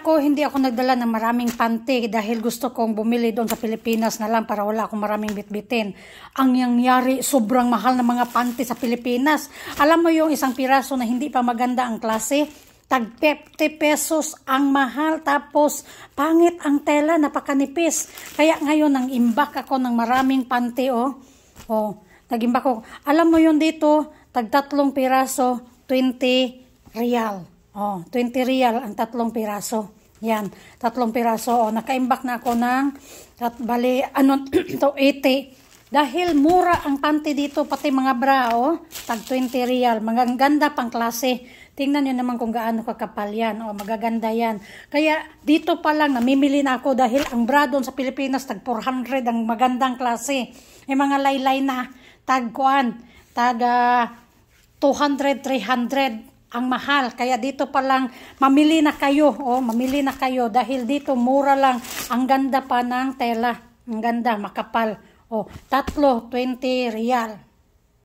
hindi ako nagdala ng maraming panty dahil gusto kong bumili doon sa Pilipinas na lang para wala akong maraming bitbitin. Ang nangyari, sobrang mahal ng mga panty sa Pilipinas. Alam mo yung isang piraso na hindi pa maganda ang klase? Tag 50 pesos ang mahal, tapos pangit ang tela, napakanipis. Kaya ngayon nang imbak ako ng maraming panty, nag-imbak ko. Alam mo yun dito, tag 3 piraso, 20 real. 20 real ang 3 piraso. Yan, 3 piraso. Nakaimbak na ako ng, bali, 80. Dahil mura ang panty dito, pati mga bra, tag 20 real. Mga ganda pang klase. Tingnan nyo naman kung gaano kakapal yan. Magaganda yan. Kaya dito pa lang, namimili na ako dahil ang bra doon sa Pilipinas, tag 400 ang magandang klase. May mga laylay na, tag 200, 300 ang mahal. Kaya dito pa lang, mamili na kayo. Mamili na kayo dahil dito mura lang. Ang ganda pa ng tela. Ang ganda, makapal. 3, 20 real.